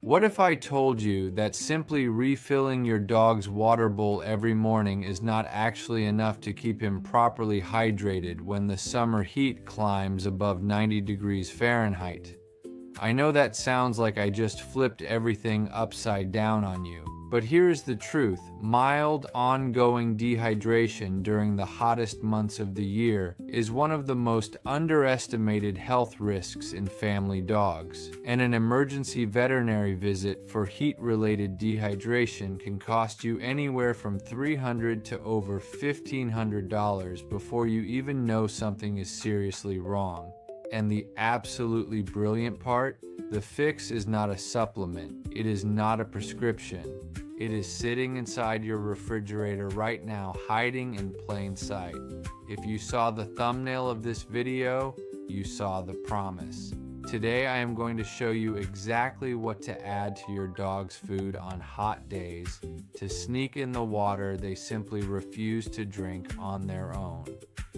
What if I told you that simply refilling your dog's water bowl every morning is not actually enough to keep him properly hydrated when the summer heat climbs above 90 degrees Fahrenheit? I know that sounds like I just flipped everything upside down on you, but here's the truth. Mild, ongoing dehydration during the hottest months of the year is one of the most underestimated health risks in family dogs, and an emergency veterinary visit for heat-related dehydration can cost you anywhere from $300 to over $1,500 before you even know something is seriously wrong. And the absolutely brilliant part, the fix is not a supplement. It is not a prescription. It is sitting inside your refrigerator right now, hiding in plain sight. If you saw the thumbnail of this video, you saw the promise. Today I am going to show you exactly what to add to your dog's food on hot days to sneak in the water they simply refuse to drink on their own.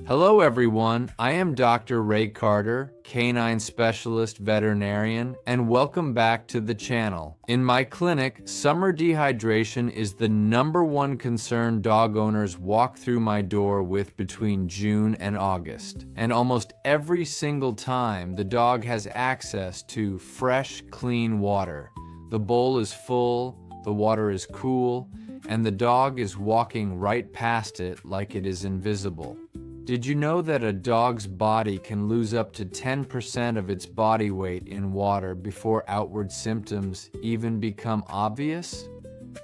Hello everyone, I am Dr. Ray Carter, canine specialist veterinarian, and welcome back to the channel. In my clinic, summer dehydration is the #1 concern dog owners walk through my door with between June and August. And almost every single time, the dog has access to fresh, clean water. The bowl is full, the water is cool, and the dog is walking right past it like it is invisible. Did you know that a dog's body can lose up to 10% of its body weight in water before outward symptoms even become obvious?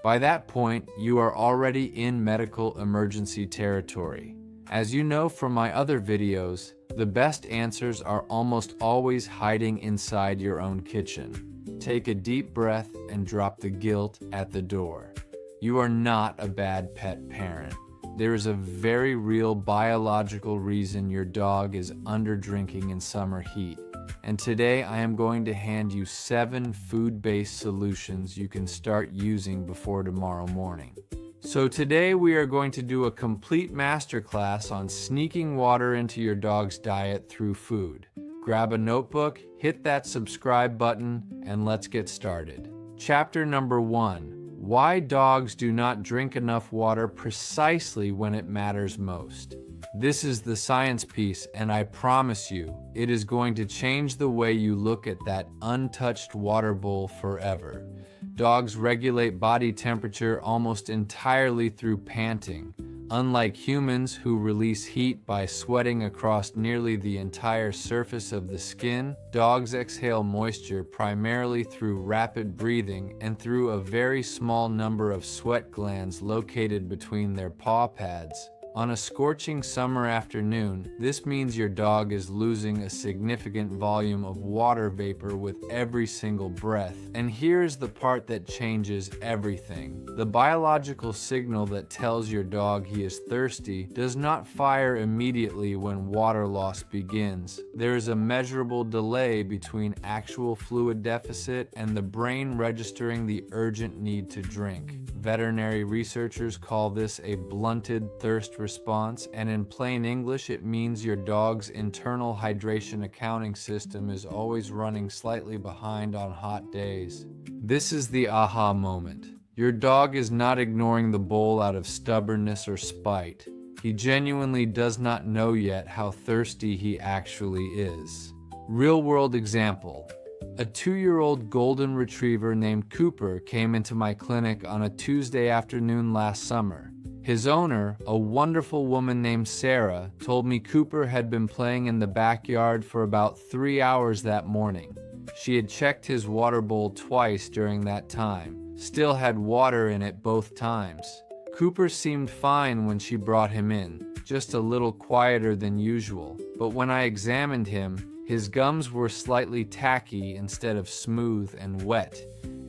By that point, you are already in medical emergency territory. As you know from my other videos, the best answers are almost always hiding inside your own kitchen. Take a deep breath and drop the guilt at the door. You are not a bad pet parent. There is a very real biological reason your dog is underdrinking in summer heat. And today I am going to hand you 7 food-based solutions you can start using before tomorrow morning. So today we are going to do a complete masterclass on sneaking water into your dog's diet through food. Grab a notebook, hit that subscribe button, and let's get started. Chapter number 1. Why dogs do not drink enough water precisely when it matters most. This is the science piece, and I promise you, it is going to change the way you look at that untouched water bowl forever. Dogs regulate body temperature almost entirely through panting. Unlike humans who release heat by sweating across nearly the entire surface of the skin, dogs exhale moisture primarily through rapid breathing and through a very small number of sweat glands located between their paw pads. On a scorching summer afternoon, this means your dog is losing a significant volume of water vapor with every single breath. And here's the part that changes everything. The biological signal that tells your dog he is thirsty does not fire immediately when water loss begins. There is a measurable delay between actual fluid deficit and the brain registering the urgent need to drink. Veterinary researchers call this a blunted thirst response, and in plain English it means your dog's internal hydration accounting system is always running slightly behind on hot days. This is the aha moment. Your dog is not ignoring the bowl out of stubbornness or spite. He genuinely does not know yet how thirsty he actually is. Real-world example. A 2-year-old golden retriever named Cooper came into my clinic on a Tuesday afternoon last summer. His owner, a wonderful woman named Sarah, told me Cooper had been playing in the backyard for about 3 hours that morning. She had checked his water bowl twice during that time, still had water in it both times. Cooper seemed fine when she brought him in, just a little quieter than usual, but when I examined him, his gums were slightly tacky instead of smooth and wet,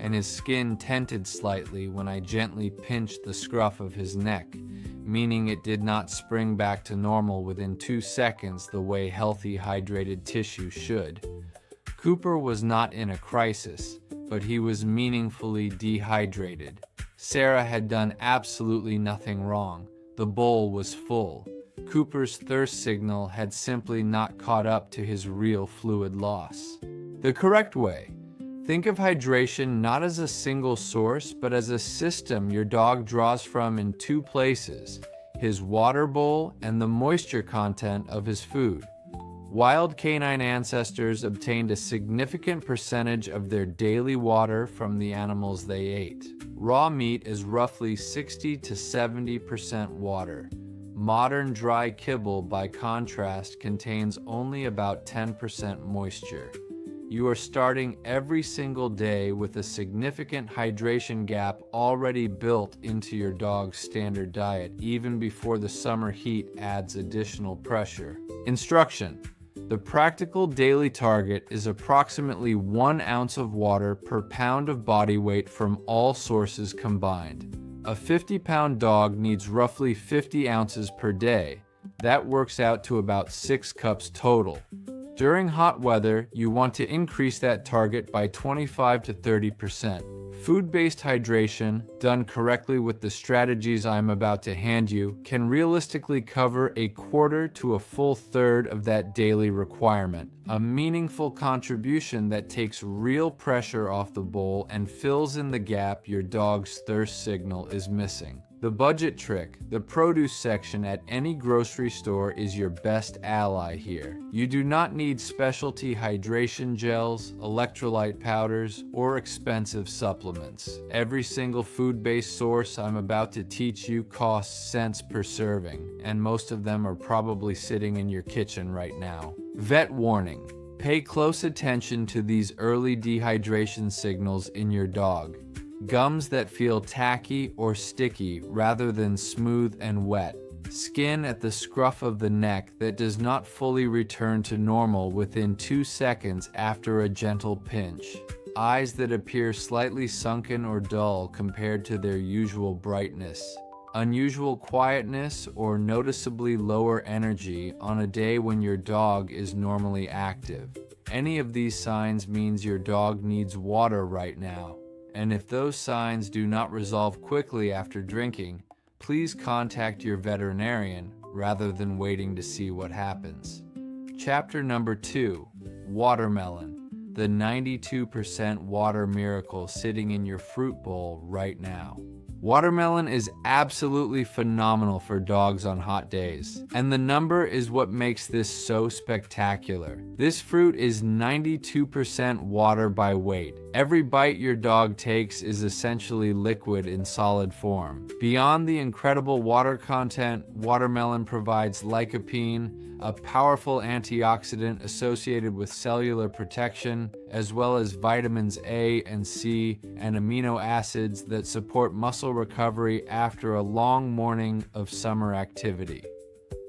and his skin tented slightly when I gently pinched the scruff of his neck, meaning it did not spring back to normal within 2 seconds the way healthy hydrated tissue should. Cooper was not in a crisis, but he was meaningfully dehydrated. Sarah had done absolutely nothing wrong. The bowl was full. Cooper's thirst signal had simply not caught up to his real fluid loss. The correct way. Think of hydration not as a single source, but as a system your dog draws from in two places: his water bowl and the moisture content of his food. Wild canine ancestors obtained a significant percentage of their daily water from the animals they ate. Raw meat is roughly 60 to 70% water. Modern dry kibble, by contrast, contains only about 10% moisture. You are starting every single day with a significant hydration gap already built into your dog's standard diet, even before the summer heat adds additional pressure. Instruction: the practical daily target is approximately 1 ounce of water per pound of body weight from all sources combined. A 50-pound dog needs roughly 50 ounces per day. That works out to about 6 cups total. During hot weather, you want to increase that target by 25 to 30%. Food-based hydration, done correctly with the strategies I'm about to hand you, can realistically cover a quarter to a full third of that daily requirement, a meaningful contribution that takes real pressure off the bowl and fills in the gap your dog's thirst signal is missing. The budget trick: the produce section at any grocery store is your best ally here. You do not need specialty hydration gels, electrolyte powders, or expensive supplements. Every single food-based source I'm about to teach you costs cents per serving, and most of them are probably sitting in your kitchen right now. Vet warning: pay close attention to these early dehydration signals in your dog. Gums that feel tacky or sticky rather than smooth and wet. Skin at the scruff of the neck that does not fully return to normal within 2 seconds after a gentle pinch. Eyes that appear slightly sunken or dull compared to their usual brightness. Unusual quietness or noticeably lower energy on a day when your dog is normally active. Any of these signs means your dog needs water right now. And if those signs do not resolve quickly after drinking, please contact your veterinarian rather than waiting to see what happens. Chapter number 2: Watermelon, the 92% water miracle sitting in your fruit bowl right now. Watermelon is absolutely phenomenal for dogs on hot days, and the number is what makes this so spectacular. This fruit is 92% water by weight. Every bite your dog takes is essentially liquid in solid form. Beyond the incredible water content, watermelon provides lycopene, a powerful antioxidant associated with cellular protection, as well as vitamins A and C and amino acids that support muscle recovery after a long morning of summer activity.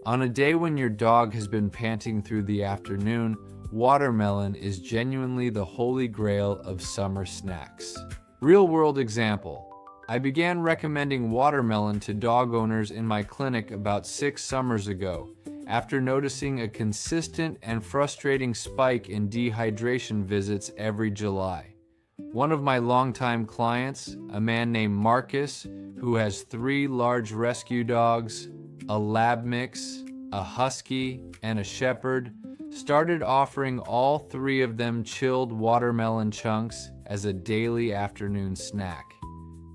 On a day when your dog has been panting through the afternoon, watermelon is genuinely the holy grail of summer snacks. Real-world example: I began recommending watermelon to dog owners in my clinic about 6 summers ago, after noticing a consistent and frustrating spike in dehydration visits every July. One of my longtime clients, a man named Marcus, who has 3 large rescue dogs, a lab mix, a husky, and a shepherd, started offering all 3 of them chilled watermelon chunks as a daily afternoon snack.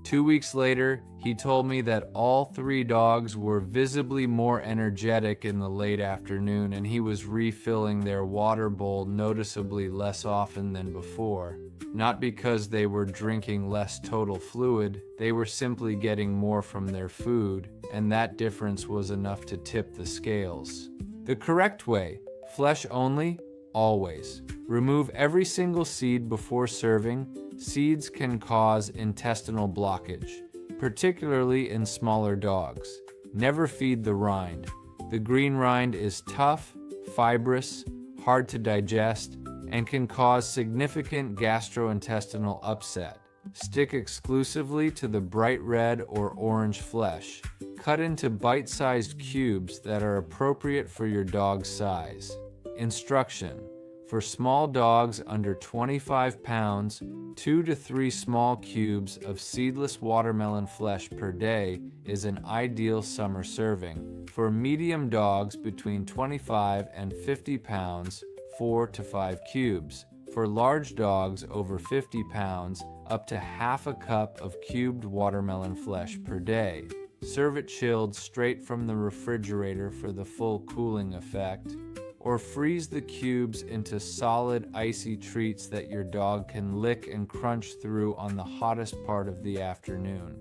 2 weeks later, he told me that all 3 dogs were visibly more energetic in the late afternoon, and he was refilling their water bowl noticeably less often than before. Not because they were drinking less total fluid, they were simply getting more from their food, and that difference was enough to tip the scales. The correct way: flesh only, always. Remove every single seed before serving. Seeds can cause intestinal blockage, particularly in smaller dogs. Never feed the rind. The green rind is tough, fibrous, hard to digest, and can cause significant gastrointestinal upset. Stick exclusively to the bright red or orange flesh. Cut into bite-sized cubes that are appropriate for your dog's size. Instruction: for small dogs under 25 pounds, 2 to 3 small cubes of seedless watermelon flesh per day is an ideal summer serving. For medium dogs between 25 and 50 pounds, 4 to 5 cubes. For large dogs over 50 pounds, up to half a cup of cubed watermelon flesh per day. Serve it chilled straight from the refrigerator for the full cooling effect, or freeze the cubes into solid icy treats that your dog can lick and crunch through on the hottest part of the afternoon.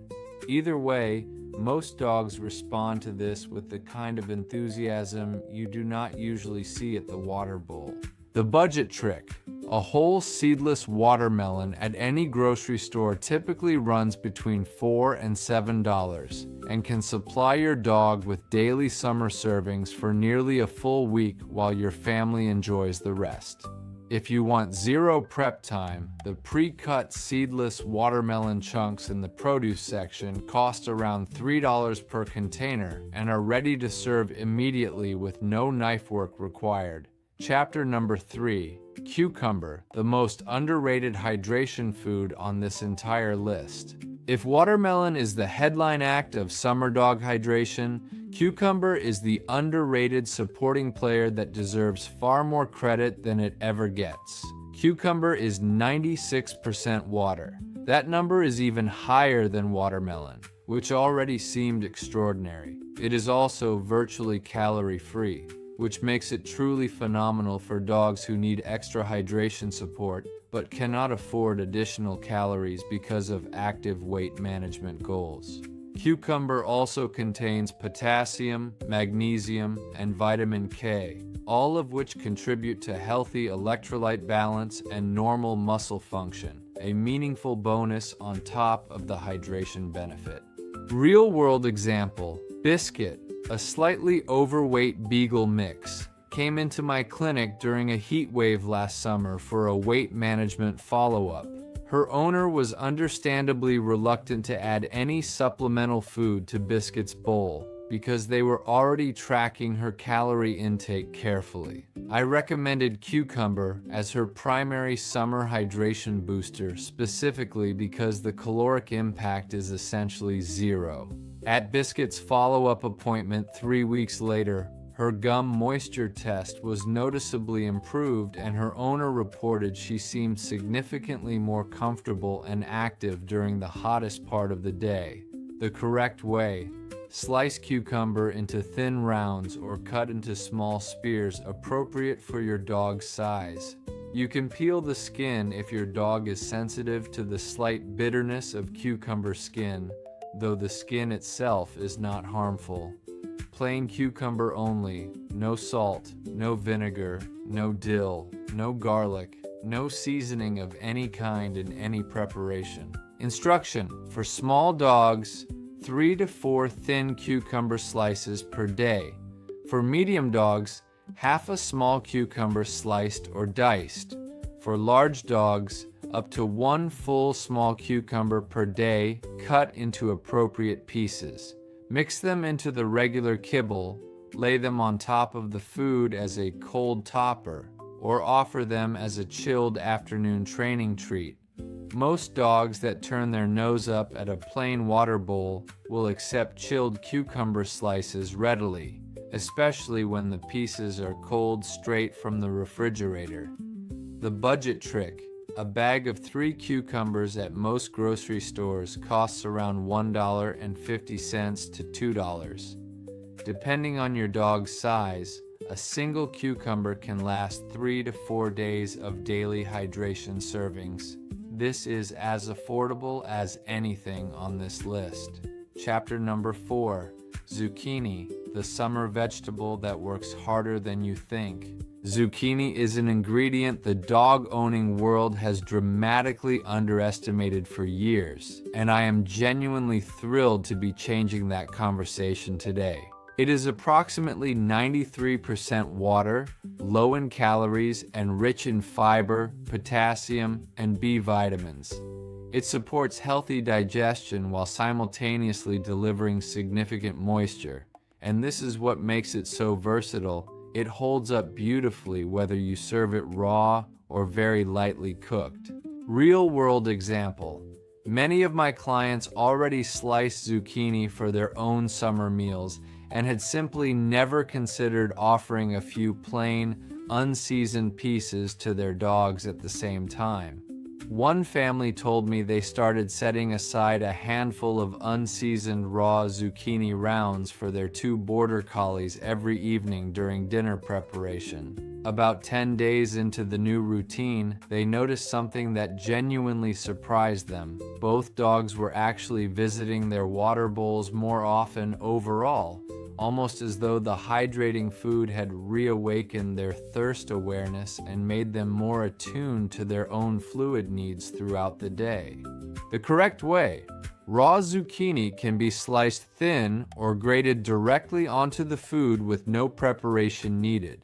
Either way, most dogs respond to this with the kind of enthusiasm you do not usually see at the water bowl. The budget trick. A whole seedless watermelon at any grocery store typically runs between $4 and $7 and can supply your dog with daily summer servings for nearly a full week while your family enjoys the rest. If you want zero prep time, the pre-cut seedless watermelon chunks in the produce section cost around $3 per container and are ready to serve immediately with no knife work required. Chapter number 3, cucumber, the most underrated hydration food on this entire list. If watermelon is the headline act of summer dog hydration, cucumber is the underrated supporting player that deserves far more credit than it ever gets. Cucumber is 96% water. That number is even higher than watermelon, which already seemed extraordinary. It is also virtually calorie-free, which makes it truly phenomenal for dogs who need extra hydration support but cannot afford additional calories because of active weight management goals. Cucumber also contains potassium, magnesium, and vitamin K, all of which contribute to healthy electrolyte balance and normal muscle function, a meaningful bonus on top of the hydration benefit. Real-world example, Biscuit, a slightly overweight beagle mix, came into my clinic during a heat wave last summer for a weight management follow-up. Her owner was understandably reluctant to add any supplemental food to Biscuit's bowl because they were already tracking her calorie intake carefully. I recommended cucumber as her primary summer hydration booster specifically because the caloric impact is essentially zero. At Biscuit's follow-up appointment 3 weeks later, her gum moisture test was noticeably improved and her owner reported she seemed significantly more comfortable and active during the hottest part of the day. The correct way: slice cucumber into thin rounds or cut into small spears appropriate for your dog's size. You can peel the skin if your dog is sensitive to the slight bitterness of cucumber skin, though the skin itself is not harmful. Plain cucumber only, no salt, no vinegar, no dill, no garlic, no seasoning of any kind in any preparation. Instruction: for small dogs, 3 to 4 thin cucumber slices per day. For medium dogs, half a small cucumber sliced or diced. For large dogs, up to 1 full small cucumber per day cut into appropriate pieces. Mix them into the regular kibble, lay them on top of the food as a cold topper, or offer them as a chilled afternoon training treat. Most dogs that turn their nose up at a plain water bowl will accept chilled cucumber slices readily, especially when the pieces are cold straight from the refrigerator. The budget trick: a bag of 3 cucumbers at most grocery stores costs around $1.50 to $2. Depending on your dog's size, a single cucumber can last 3 to 4 days of daily hydration servings. This is as affordable as anything on this list. Chapter number 4, zucchini, the summer vegetable that works harder than you think. Zucchini is an ingredient the dog-owning world has dramatically underestimated for years, and I am genuinely thrilled to be changing that conversation today. It is approximately 93% water, low in calories, and rich in fiber, potassium, and B vitamins. It supports healthy digestion while simultaneously delivering significant moisture, and this is what makes it so versatile. It holds up beautifully whether you serve it raw or very lightly cooked. Real-world example: many of my clients already slice zucchini for their own summer meals and had simply never considered offering a few plain, unseasoned pieces to their dogs at the same time. One family told me they started setting aside a handful of unseasoned raw zucchini rounds for their 2 border collies every evening during dinner preparation. About 10 days into the new routine, they noticed something that genuinely surprised them. Both dogs were actually visiting their water bowls more often overall, almost as though the hydrating food had reawakened their thirst awareness and made them more attuned to their own fluid needs throughout the day. The correct way: raw zucchini can be sliced thin or grated directly onto the food with no preparation needed.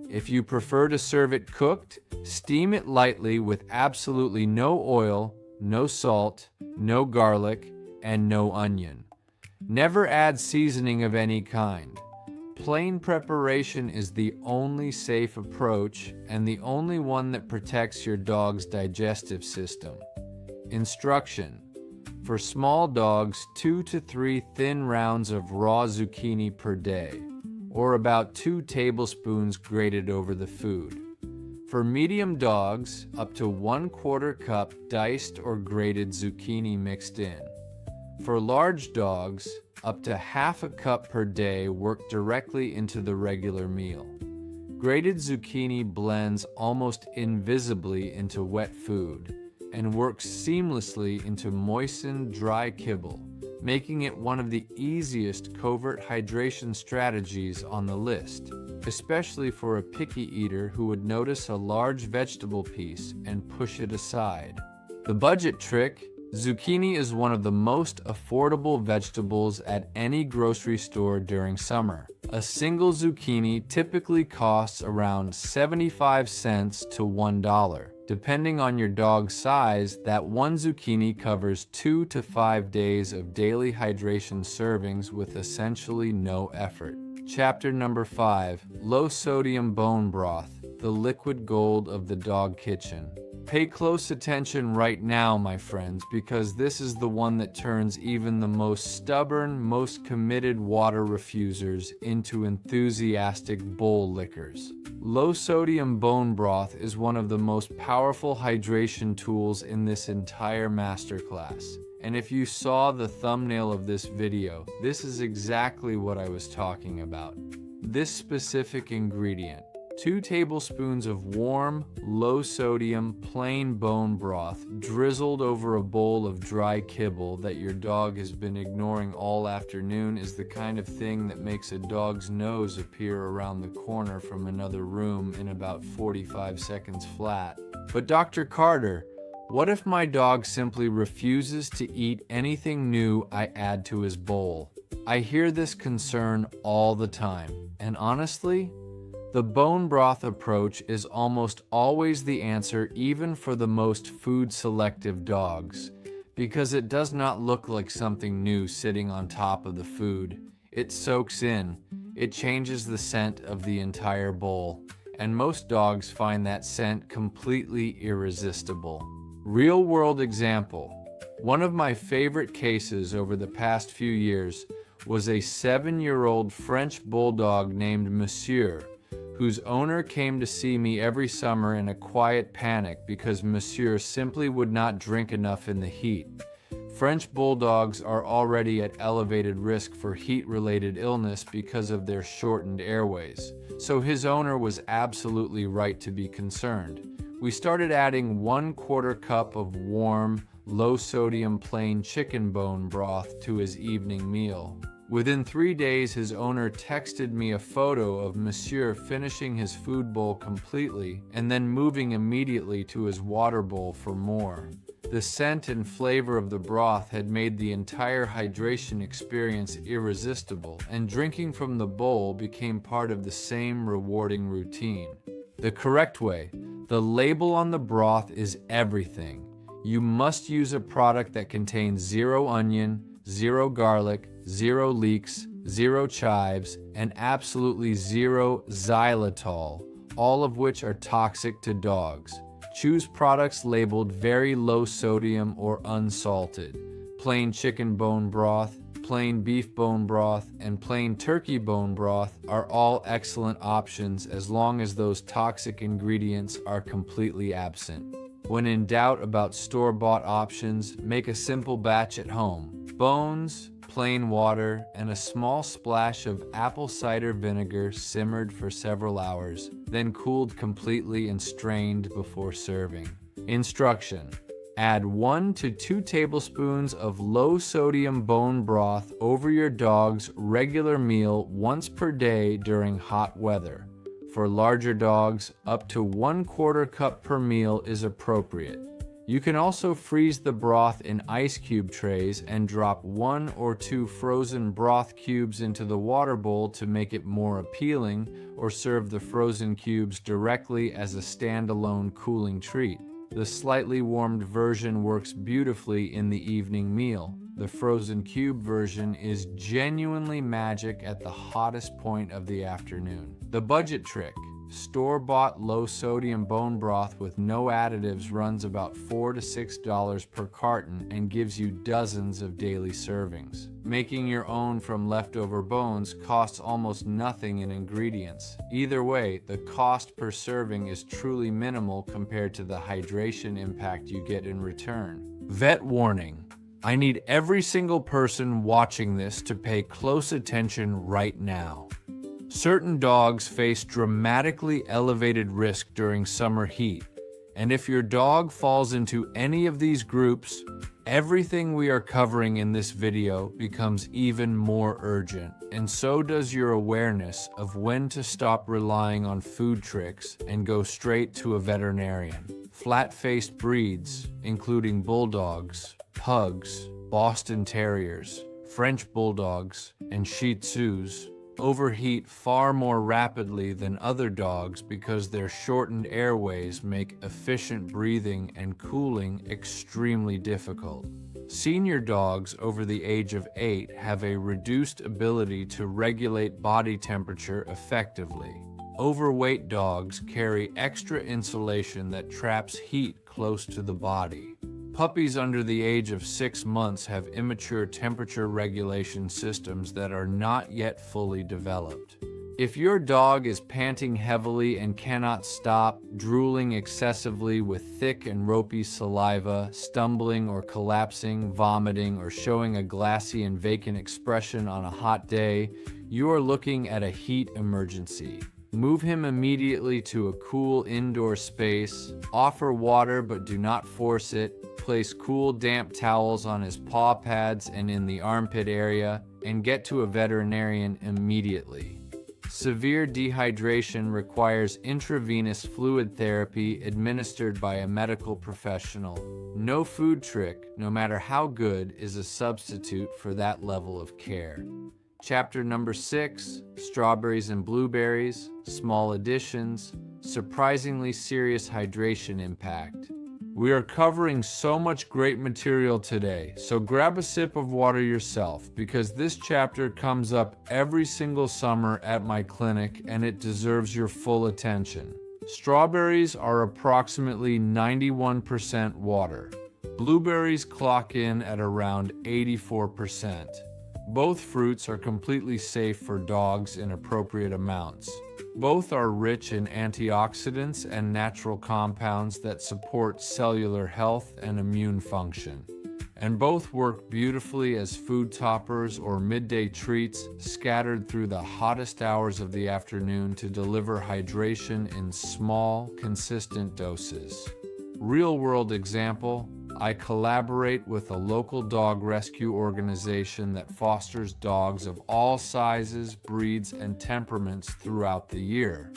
If you prefer to serve it cooked, steam it lightly with absolutely no oil, no salt, no garlic, and no onion. Never add seasoning of any kind. Plain preparation is the only safe approach and the only one that protects your dog's digestive system. Instruction: for small dogs, 2 to 3 thin rounds of raw zucchini per day, or about 2 tablespoons grated over the food. For medium dogs, up to 1/4 cup diced or grated zucchini mixed in. For large dogs, up to half a cup per day work directly into the regular meal. Grated zucchini blends almost invisibly into wet food and works seamlessly into moistened, dry kibble, making it one of the easiest covert hydration strategies on the list, especially for a picky eater who would notice a large vegetable piece and push it aside. The budget trick: zucchini is one of the most affordable vegetables at any grocery store during summer. A single zucchini typically costs around 75 cents to $1. Depending on your dog's size, that one zucchini covers 2 to 5 days of daily hydration servings with essentially no effort. Chapter number 5: Low Sodium Bone Broth, the liquid gold of the dog kitchen. Pay close attention right now, my friends, because this is the one that turns even the most stubborn, most committed water refusers into enthusiastic bowl lickers. Low-sodium bone broth is one of the most powerful hydration tools in this entire masterclass. And if you saw the thumbnail of this video, this is exactly what I was talking about. This specific ingredient: 2 tablespoons of warm, low-sodium, plain bone broth drizzled over a bowl of dry kibble that your dog has been ignoring all afternoon is the kind of thing that makes a dog's nose appear around the corner from another room in about 45 seconds flat. But Dr. Carter, what if my dog simply refuses to eat anything new I add to his bowl? I hear this concern all the time, and honestly, the bone broth approach is almost always the answer, even for the most food-selective dogs, because it does not look like something new sitting on top of the food. It soaks in, it changes the scent of the entire bowl, and most dogs find that scent completely irresistible. Real-world example: one of my favorite cases over the past few years was a 7-year-old French bulldog named Monsieur, whose owner came to see me every summer in a quiet panic because Monsieur simply would not drink enough in the heat. French bulldogs are already at elevated risk for heat-related illness because of their shortened airways, so his owner was absolutely right to be concerned. We started adding 1/4 cup of warm, low-sodium plain chicken bone broth to his evening meal. Within 3 days, his owner texted me a photo of Monsieur finishing his food bowl completely and then moving immediately to his water bowl for more. The scent and flavor of the broth had made the entire hydration experience irresistible, and drinking from the bowl became part of the same rewarding routine. The correct way: the label on the broth is everything. You must use a product that contains 0 onion, 0 garlic, 0 leeks, 0 chives, and absolutely 0 xylitol, all of which are toxic to dogs. Choose products labeled very low sodium or unsalted. Plain chicken bone broth, plain beef bone broth, and plain turkey bone broth are all excellent options as long as those toxic ingredients are completely absent. When in doubt about store-bought options, make a simple batch at home. Bones, plain water, and a small splash of apple cider vinegar simmered for several hours, then cooled completely and strained before serving. Instruction: add 1 to 2 tablespoons of low-sodium bone broth over your dog's regular meal once per day during hot weather. For larger dogs, up to 1/4 cup per meal is appropriate. You can also freeze the broth in ice cube trays and drop 1 or 2 frozen broth cubes into the water bowl to make it more appealing, or serve the frozen cubes directly as a standalone cooling treat. The slightly warmed version works beautifully in the evening meal. The frozen cube version is genuinely magic at the hottest point of the afternoon. The budget trick: store-bought low-sodium bone broth with no additives runs about $4 to $6 per carton and gives you dozens of daily servings. Making your own from leftover bones costs almost nothing in ingredients. Either way, the cost per serving is truly minimal compared to the hydration impact you get in return. Vet warning: I need every single person watching this to pay close attention right now. Certain dogs face dramatically elevated risk during summer heat, and if your dog falls into any of these groups, everything we are covering in this video becomes even more urgent, and so does your awareness of when to stop relying on food tricks and go straight to a veterinarian. Flat-faced breeds, including bulldogs, pugs, Boston Terriers, French bulldogs, and Shih Tzus, overheat far more rapidly than other dogs because their shortened airways make efficient breathing and cooling extremely difficult. Senior dogs over the age of 8 have a reduced ability to regulate body temperature effectively. Overweight dogs carry extra insulation that traps heat close to the body. Puppies under the age of 6 months have immature temperature regulation systems that are not yet fully developed. If your dog is panting heavily and cannot stop, drooling excessively with thick and ropey saliva, stumbling or collapsing, vomiting, or showing a glassy and vacant expression on a hot day, you are looking at a heat emergency. Move him immediately to a cool indoor space, offer water but do not force it, place cool damp towels on his paw pads and in the armpit area, and get to a veterinarian immediately. Severe dehydration requires intravenous fluid therapy administered by a medical professional. No food trick, no matter how good, is a substitute for that level of care. Chapter number 6, Strawberries and Blueberries, Small Additions, Surprisingly Serious Hydration Impact. We are covering so much great material today, so grab a sip of water yourself, because this chapter comes up every single summer at my clinic and it deserves your full attention. Strawberries are approximately 91% water. Blueberries clock in at around 84%. Both fruits are completely safe for dogs in appropriate amounts. Both are rich in antioxidants and natural compounds that support cellular health and immune function. And both work beautifully as food toppers or midday treats scattered through the hottest hours of the afternoon to deliver hydration in small, consistent doses. Real-world example: I collaborate with a local dog rescue organization that fosters dogs of all sizes, breeds, and temperaments throughout the year.